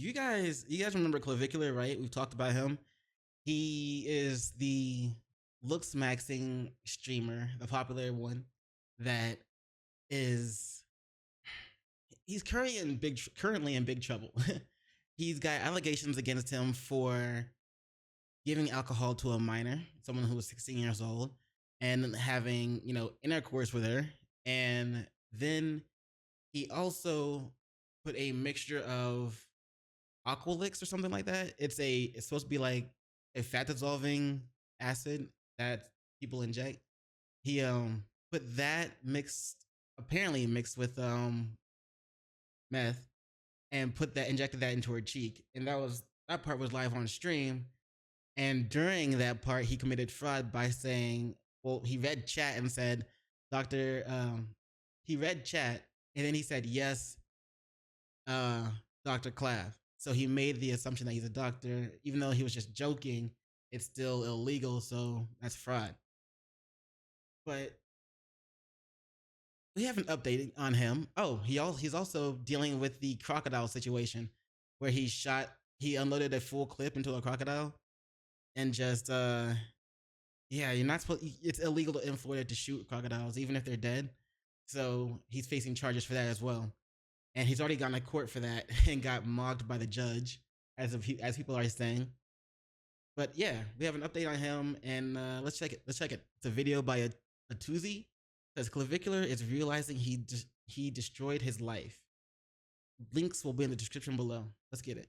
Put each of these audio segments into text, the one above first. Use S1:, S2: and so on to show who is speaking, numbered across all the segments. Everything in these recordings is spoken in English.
S1: you guys remember Clavicular, right? We've talked about him. He is the looks maxing streamer, the popular one that is he's currently in big trouble. He's got allegations against him for giving alcohol to a minor, someone who was 16 years old, and having, intercourse with her. And then he also put a mixture of Aqualix or something like that. It's supposed to be like a fat dissolving acid that people inject. He put that apparently mixed with meth, and injected that into her cheek. And that part was live on stream. And during that part, he committed fraud by saying, well, he read chat and said, Doctor, he read chat and then he said, yes, Dr. Clav. So he made the assumption that he's a doctor, even though he was just joking. It's still illegal, so that's fraud. But we haven't updated on him. Oh, he's also dealing with the crocodile situation, where he unloaded a full clip into a crocodile, and just yeah, you're not supposed. It's illegal in Florida to shoot crocodiles, even if they're dead. So he's facing charges for that as well, and he's already gone to court for that and got mocked by the judge, as people are saying. But yeah, we have an update on him, and let's check it. It's a video by a Atozy. Says Clavicular is realizing he destroyed his life. Links will be in the description below. Let's get it.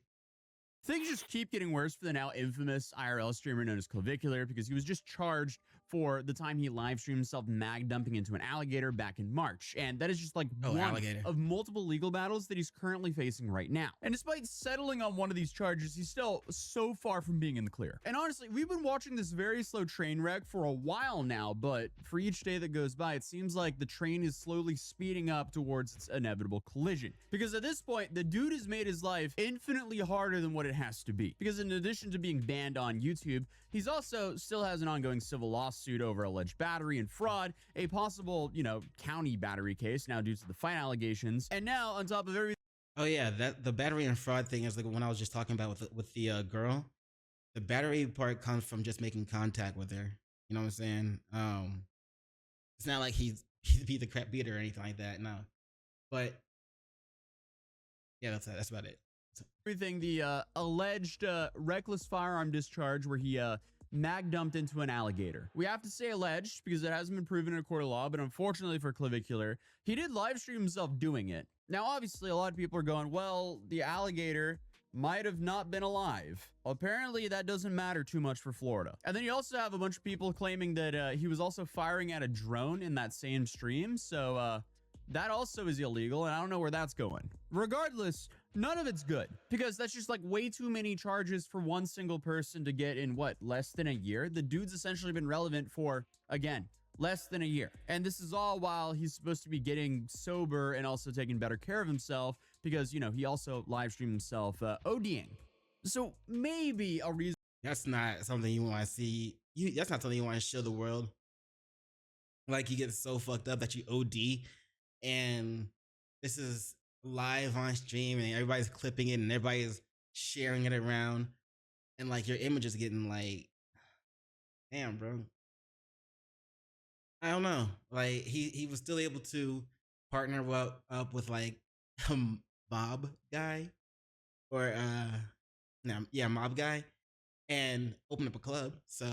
S2: Things just keep getting worse for the now infamous IRL streamer known as Clavicular, because he was just charged for the time he live streamed himself mag dumping into an alligator back in March. And that is just like one of multiple legal battles that he's currently facing right now. And despite settling on one of these charges, he's still so far from being in the clear. And honestly, we've been watching this very slow train wreck for a while now, but for each day that goes by, it seems like the train is slowly speeding up towards its inevitable collision. Because at this point, the dude has made his life infinitely harder than what it has to be. Because in addition to being banned on YouTube, he's also still has an ongoing civil lawsuit over alleged battery and fraud, a possible, county battery case now due to the fine allegations, and now on top of everything.
S1: Oh yeah, the battery and fraud thing is like one I was just talking about with the girl. The battery part comes from just making contact with her. You know what I'm saying? It's not like he's beat the crap beater or anything like that. No, but yeah, that's about it.
S2: Everything the alleged reckless firearm discharge where he mag dumped into an alligator. We have to say alleged because it hasn't been proven in a court of law, but unfortunately for Clavicular, he did live stream himself doing it. Now, obviously, a lot of people are going, well, the alligator might have not been alive. Apparently, that doesn't matter too much for Florida. And then you also have a bunch of people claiming that he was also firing at a drone in that same stream. So that also is illegal, and I don't know where that's going. Regardless, none of it's good, because that's just like way too many charges for one single person to get in, what, less than a year? The dude's essentially been relevant for, again, less than a year. And this is all while he's supposed to be getting sober and also taking better care of himself, because, he also live streamed himself ODing. So maybe a reason.
S1: That's not something you want to see. That's not something you want to show the world. Like, you get so fucked up that you OD, and this is live on stream and everybody's clipping it and everybody's sharing it around, and like your image is getting like, damn, bro. I don't know. Like he was still able to partner up with like a mob guy or mob guy, and open up a club. So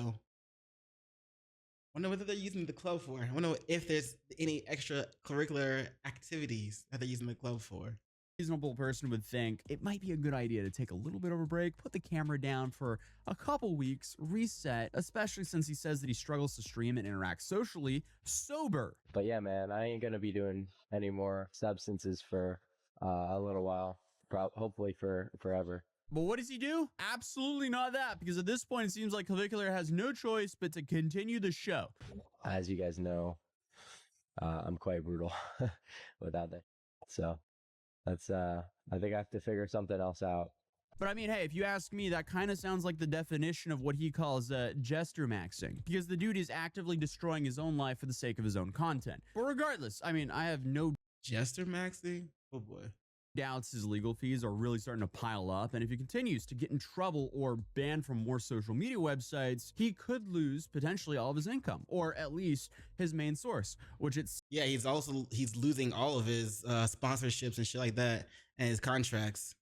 S1: I wonder what they're using the club for. I wonder if there's any extra curricular activities that they're using the club for.
S2: Reasonable person would think it might be a good idea to take a little bit of a break, put the camera down for a couple weeks, reset, especially since he says that he struggles to stream and interact socially sober.
S3: But yeah, man, I ain't gonna be doing any more substances for a little while, hopefully for forever.
S2: But what does he do? Absolutely not that, because at this point, it seems like Clavicular has no choice but to continue the show.
S3: As you guys know, I'm quite brutal without that. So that's, I think I have to figure something else out.
S2: But I mean, hey, if you ask me, that kind of sounds like the definition of what he calls jester maxing, because the dude is actively destroying his own life for the sake of his own content. But regardless, I mean, I have no...
S1: Jester maxing? Oh boy.
S2: doubts his legal fees are really starting to pile up, and if he continues to get in trouble or banned from more social media websites, he could lose potentially all of his income, or at least his main source, which it's
S1: Yeah, he's losing all of his sponsorships and shit like that, and his contracts.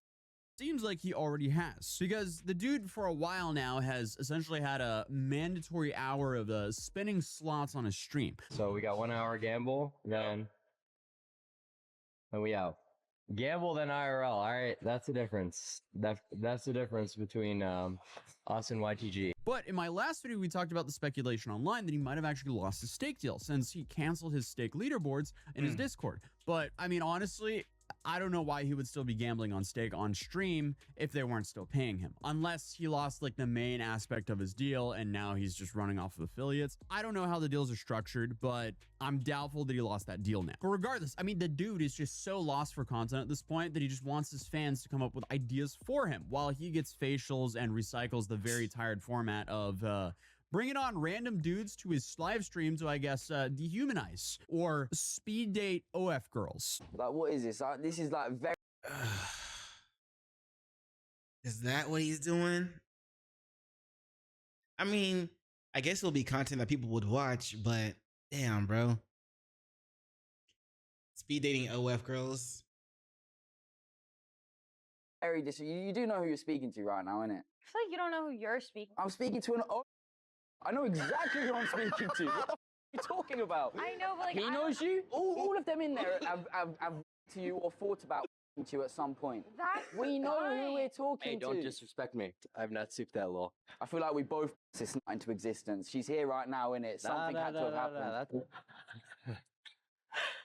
S2: seems like he already has, because the dude for a while now has essentially had a mandatory hour of spinning slots on his stream.
S3: So we got 1 hour gamble, then we out. Gamble then IRL. All right, that's the difference. That's the difference between us and YTG.
S2: But in my last video, we talked about the speculation online that he might have actually lost his stake deal since he canceled his stake leaderboards in his Discord. But I mean, honestly, I don't know why he would still be gambling on stake on stream if they weren't still paying him, unless he lost like the main aspect of his deal and now he's just running off of affiliates. I don't know how the deals are structured, but I'm doubtful that he lost that deal now. But regardless, I mean, the dude is just so lost for content at this point that he just wants his fans to come up with ideas for him while he gets facials and recycles the very tired format of bringing on random dudes to his live stream to, I guess, dehumanize or speed date OF girls.
S4: Like, what is this? This is like very.
S1: Is that what he's doing? I mean, I guess it'll be content that people would watch, but damn, bro. Speed dating OF girls.
S4: Very you do know who you're speaking to right now, innit?
S5: I feel like you don't know who you're speaking.
S4: I'm speaking to an. I know exactly who I'm speaking to. What the f are you talking about?
S5: I know, but like
S4: He knows you. All of them in there have to you or thought about to you at some point.
S5: That's
S4: We know who we're talking
S3: Hey,
S4: to.
S3: don't disrespect me. I've not souped that law.
S4: I feel like we both this into existence. She's here right now, innit? Something had to have happened.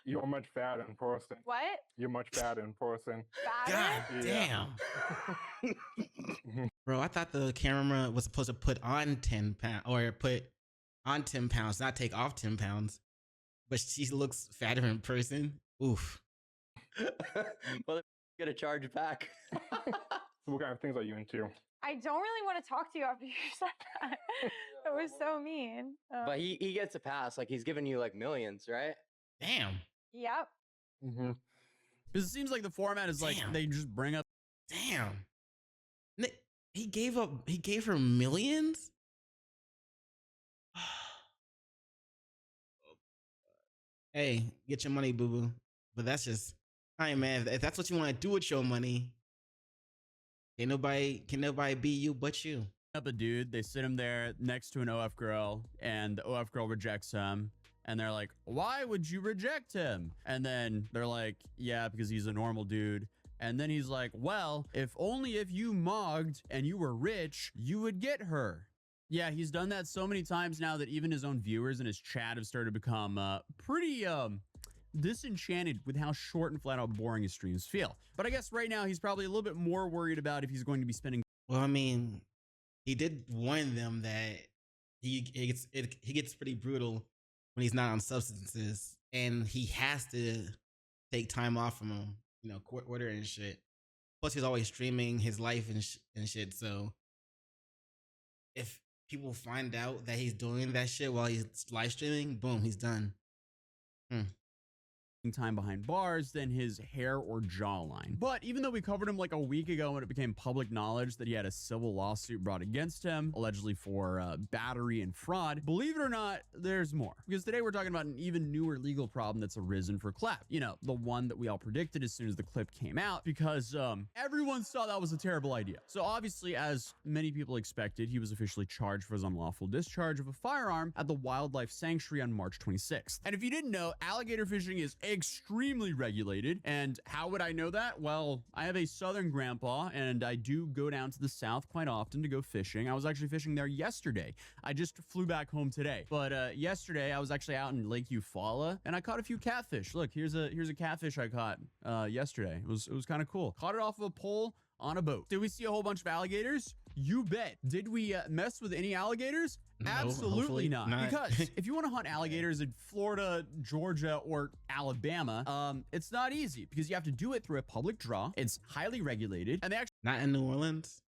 S6: You're much better in person.
S5: What?
S6: You're much better in person.
S1: God
S5: Bad?
S1: damn. Bro, I thought the camera was supposed to put on 10 pounds or put on 10 pounds, not take off 10 pounds. But she looks fatter in person. Oof.
S3: Well, gonna charge it back.
S6: So what kind of things are you into?
S5: I don't really want to talk to you after you said that. That was so mean.
S3: But he gets a pass. Like, he's giving you like millions, right?
S1: Damn.
S5: Yep.
S6: Mm-hmm.
S2: Because it seems like the format is like
S1: Damn.
S2: they just bring up.
S1: Damn. He gave her millions? Hey, get your money, boo-boo. But that's just, I ain't mad. If that's what you want to do with your money, can nobody be you but you.
S2: Up a dude, they sit him there next to an OF girl, and the OF girl rejects him. And they're like, why would you reject him? And then they're like, yeah, because he's a normal dude. And then he's like, well, if you mogged and you were rich, you would get her. Yeah, he's done that so many times now that even his own viewers and his chat have started to become pretty disenchanted with how short and flat out boring his streams feel. But I guess right now he's probably a little bit more worried about if he's going to be spending.
S1: Well, I mean, he did warn them that he gets pretty brutal when he's not on substances, and he has to take time off from him, you know, court order and shit. Plus, he's always streaming his life and shit. So, if people find out that he's doing that shit while he's live streaming, boom, he's done.
S2: Time behind bars than his hair or jawline. But even though we covered him like a week ago when it became public knowledge that he had a civil lawsuit brought against him, allegedly for battery and fraud, believe it or not, there's more. Because today we're talking about an even newer legal problem that's arisen for Clap. You know, the one that we all predicted as soon as the clip came out, because everyone saw that was a terrible idea. So obviously, as many people expected, he was officially charged for his unlawful discharge of a firearm at the Wildlife Sanctuary on March 26th. And if you didn't know, alligator fishing is extremely regulated. And how would I know that? Well, I have a southern grandpa and I do go down to the south quite often to go fishing. I was actually fishing there yesterday. I just flew back home today. But yesterday I was actually out in Lake Eufaula and I caught a few catfish. Look, here's a catfish I caught yesterday. It was kind of cool. Caught it off of a pole on a boat. Did we see a whole bunch of alligators? You bet. Did we mess with any alligators?
S1: No,
S2: Absolutely not.
S1: not.
S2: Because if you want to hunt alligators in Florida, Georgia, or Alabama, it's not easy because you have to do it through a public draw. It's highly regulated, and they actually
S1: Not in New Orleans.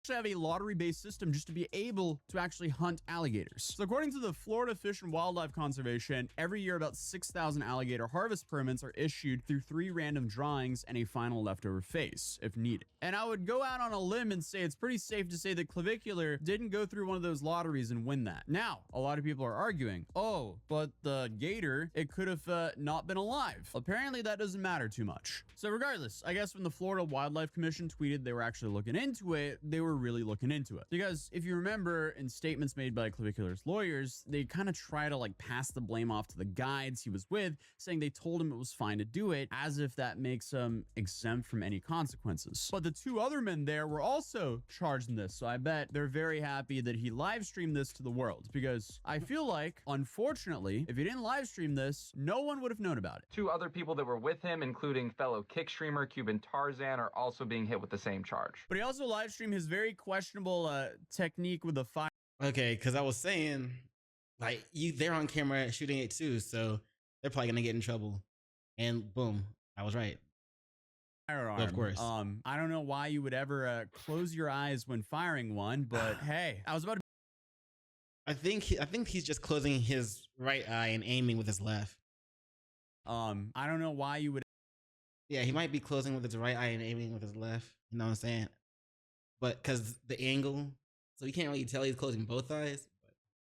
S2: have a lottery-based system just to be able to actually hunt alligators. So according to the Florida Fish and Wildlife Conservation, every year about 6,000 alligator harvest permits are issued through 3 random drawings and a final leftover face, if needed. And I would go out on a limb and say it's pretty safe to say that Clavicular didn't go through one of those lotteries and win that. Now, a lot of people are arguing, oh, but the gator, it could have not been alive. Apparently that doesn't matter too much. So regardless, I guess when the Florida Wildlife Commission tweeted they were actually looking into it, they were really looking into it. Because if you remember in statements made by Clavicular's lawyers, they kind of try to like pass the blame off to the guides he was with, saying they told him it was fine to do it, as if that makes him exempt from any consequences. But the 2 other men there were also charged in this, so I bet they're very happy that he live streamed this to the world, because I feel like, unfortunately, if he didn't live stream this, no one would have known about it.
S7: 2 other people that were with him, including fellow kick streamer Cuban Tarzan, are also being hit with the same charge.
S2: But he also live streamed his very questionable technique with the fire.
S1: Okay, because I was saying, like, they're on camera shooting it too, so they're probably gonna get in trouble. And boom, I was right.
S2: Firearm.
S1: Of course.
S2: I don't know why you would ever close your eyes when firing one, but hey, I was about to.
S1: I think he's just closing his right eye and aiming with his left.
S2: I don't know why you would.
S1: Yeah, he might be closing with his right eye and aiming with his left. You know what I'm saying? But because the angle, so you can't really tell he's closing both eyes.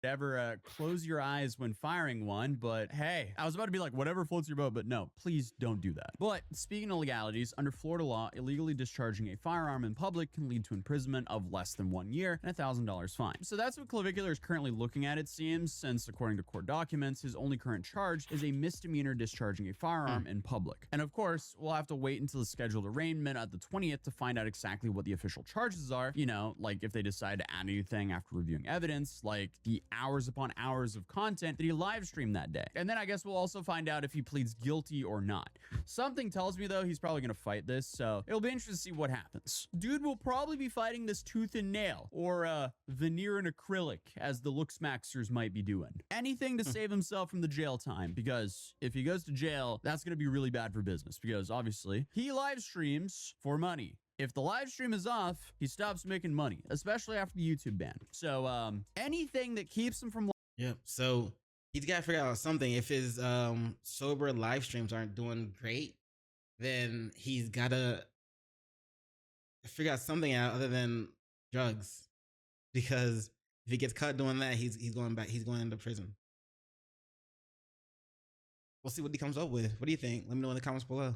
S2: Ever close your eyes when firing one, but hey, I was about to be like, whatever floats your boat, but no, please don't do that. But speaking of legalities, under Florida law, illegally discharging a firearm in public can lead to imprisonment of less than 1 year and $1,000 fine. So that's what Clavicular is currently looking at, it seems, since according to court documents, his only current charge is a misdemeanor discharging a firearm in public. And of course, we'll have to wait until the scheduled arraignment at the 20th to find out exactly what the official charges are, you know, like if they decide to add anything after reviewing evidence, like the hours upon hours of content that he live streamed that day. And then I guess we'll also find out if he pleads guilty or not. Something tells me though he's probably gonna fight this, so it'll be interesting to see what happens. Dude will probably be fighting this tooth and nail, or veneer and acrylic, as the Looksmaxers might be doing. Anything to save himself from the jail time, because if he goes to jail, that's gonna be really bad for business, because obviously he live streams for money. If the live stream is off, he stops making money, especially after the YouTube ban. So anything that keeps him from.
S1: Yep. So he's got to figure out something. If his sober live streams aren't doing great, then he's got to figure out something out other than drugs. Because if he gets caught doing that, he's going back. He's going into prison. We'll see what he comes up with. What do you think? Let me know in the comments below.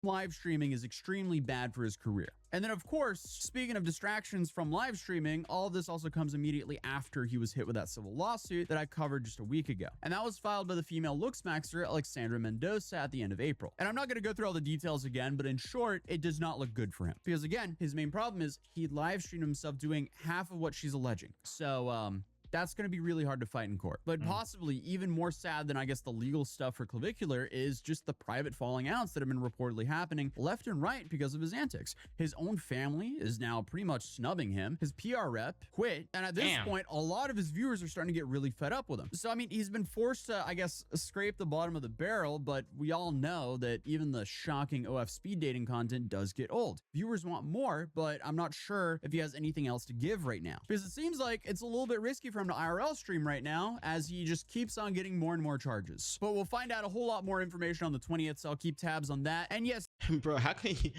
S2: Live streaming is extremely bad for his career. And then of course, speaking of distractions from live streaming, all of this also comes immediately after he was hit with that civil lawsuit that I covered just a week ago. And that was filed by the female Looksmaxer, Alexandra Mendoza, at the end of April. And I'm not going to go through all the details again, but in short, it does not look good for him. Because again, his main problem is he live streamed himself doing half of what she's alleging. So, that's going to be really hard to fight in court. But possibly even more sad than, I guess, the legal stuff for Clavicular is just the private falling outs that have been reportedly happening left and right because of his antics. His own family is now pretty much snubbing him. His PR rep quit. And at this point, a lot of his viewers are starting to get really fed up with him. So, I mean, he's been forced to, I guess, scrape the bottom of the barrel, but we all know that even the shocking OF speed dating content does get old. Viewers want more, but I'm not sure if he has anything else to give right now. Because it seems like it's a little bit risky for him to IRL stream right now, as he just keeps on getting more and more charges. But we'll find out a whole lot more information on the 20th, so I'll keep tabs on that. And yes,
S1: Bro, how can you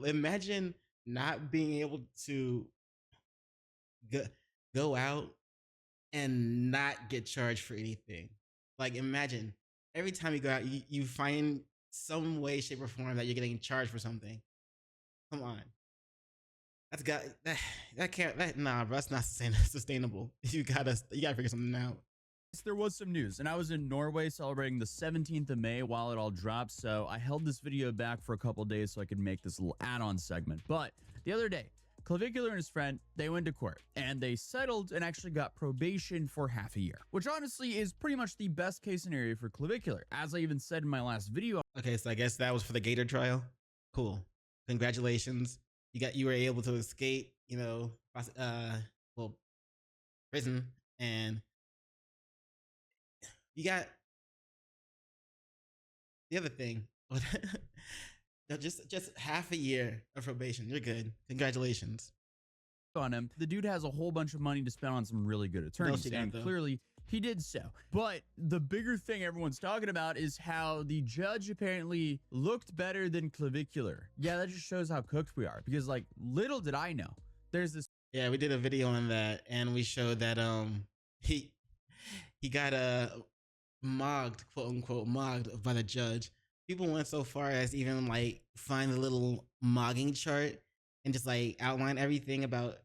S1: imagine not being able to go out and not get charged for anything? Like, imagine every time you go out, you find some way, shape, or form that you're getting charged for something. Come on. Nah, bro, that's not sustainable. You gotta figure something out.
S2: there was some news, and I was in Norway celebrating the 17th of May while it all dropped, so I held this video back for a couple days so I could make this little add-on segment. But the other day, Clavicular and his friend, they went to court, and they settled and actually got probation for half a year, which honestly is pretty much the best case scenario for Clavicular, as I even said in my last video.
S1: Okay, so I guess that was for the Gator trial. Cool. Congratulations. You were able to escape, prison, and you got the other thing. just half a year of probation. You're good. Congratulations.
S2: on him. The dude has a whole bunch of money to spend on some really good attorneys, and clearly he did so. But the bigger thing everyone's talking about is how the judge apparently looked better than Clavicular. Yeah, that just shows how cooked we are, because like little did I know, there's this.
S1: Yeah, we did a video on that, and we showed that he got mogged, quote unquote, mogged by the judge. People went so far as even like find the little mogging chart and just like outline everything about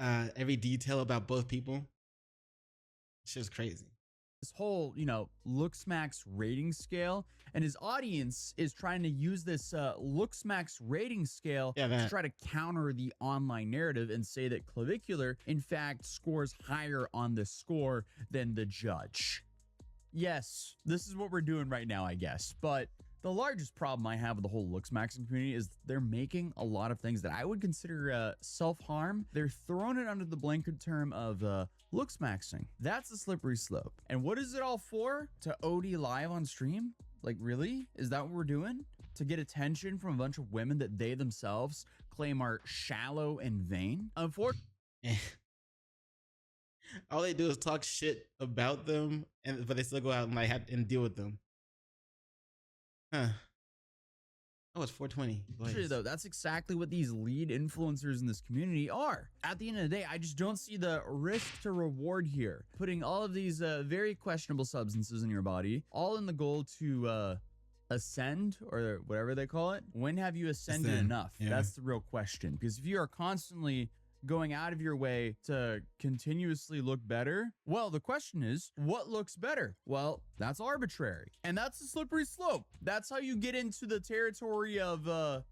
S1: every detail about both people. It's just crazy.
S2: This whole, Looksmax rating scale, and his audience is trying to use this Looksmax rating scale to try to counter the online narrative and say that Clavicular, in fact, scores higher on the score than the judge. Yes, this is what we're doing right now, I guess, but the largest problem I have with the whole Looksmaxing community is they're making a lot of things that I would consider self-harm. They're throwing it under the blanket term of Looksmaxing. That's a slippery slope. And what is it all for? To OD live on stream? Like, really? Is that what we're doing? To get attention from a bunch of women that they themselves claim are shallow and vain? Unfortunately,
S1: all they do is talk shit about them, but they still go out and like have and deal with them. Huh. Oh, it's 420.
S2: though, that's exactly what these lead influencers in this community are. At the end of the day, I just don't see the risk to reward here. Putting all of these very questionable substances in your body, all in the goal to ascend, or whatever they call it. When have you ascended enough? Yeah. That's the real question. Because if you are constantly going out of your way to continuously look better, well, the question is, what looks better? Well, that's arbitrary, and that's a slippery slope. That's how you get into the territory of the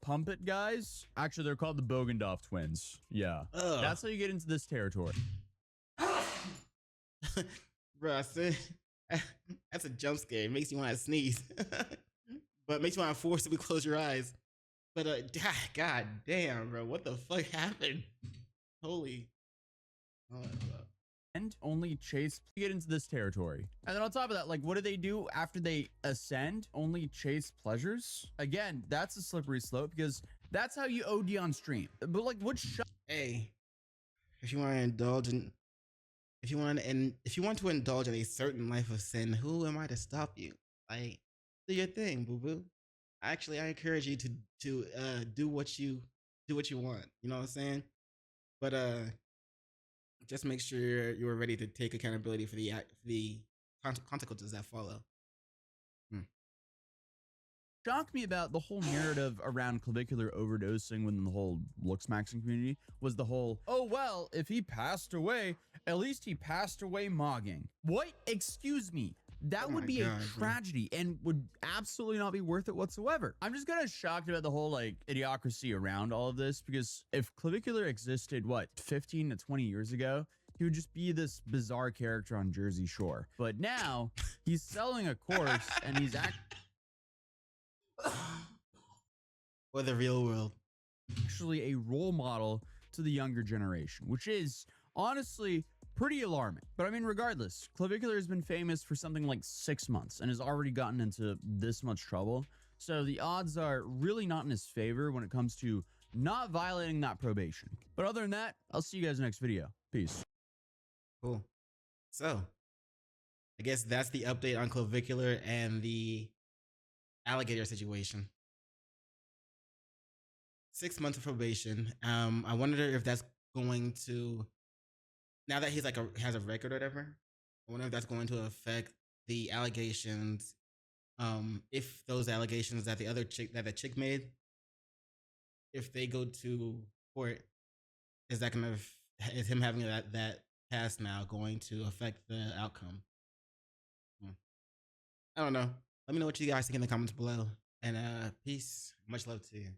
S2: Pump It guys. Actually, they're called the Bogendorf twins. Yeah. That's how you get into this territory.
S1: Bro, that's a jump scare. It makes you want to sneeze. But it makes you want to forcibly close your eyes. But god damn, bro, what the fuck happened? Holy.
S2: And only chase, get into this territory. And then on top of that, like, what do they do after they ascend? Only chase pleasures? Again, that's a slippery slope, because that's how you OD on stream. But like, what
S1: Hey, if you want to indulge in, if you want to indulge in a certain life of sin, who am I to stop you? Like, do your thing, boo boo. Actually, I encourage you to do what you want. You know what I'm saying? But just make sure you're ready to take accountability for the consequences that follow.
S2: Shocked me about the whole narrative around clavicular overdosing within the whole Looksmaxing community was the whole, oh well, if he passed away, at least he passed away mogging. What? Excuse me. That would be a tragedy and would absolutely not be worth it whatsoever. I'm just kind of shocked about the whole like idiocracy around all of this, because if Clavicular existed, what, 15 to 20 years ago, he would just be this bizarre character on Jersey Shore. But now he's selling a course and he's
S1: or the real world.
S2: Actually a role model to the younger generation, which is honestly pretty alarming. But I mean, regardless, Clavicular has been famous for something like 6 months and has already gotten into this much trouble. So the odds are really not in his favor when it comes to not violating that probation. But other than that, I'll see you guys next video. Peace.
S1: Cool. So, I guess that's the update on Clavicular and the Allegator situation. 6 months of probation. I wonder if that's going to, now that he's like has a record or whatever, I wonder if that's going to affect the allegations. If those allegations that the chick made, if they go to court, is him having that past now going to affect the outcome? I don't know. Let me know what you guys think in the comments below. And peace. Much love to you.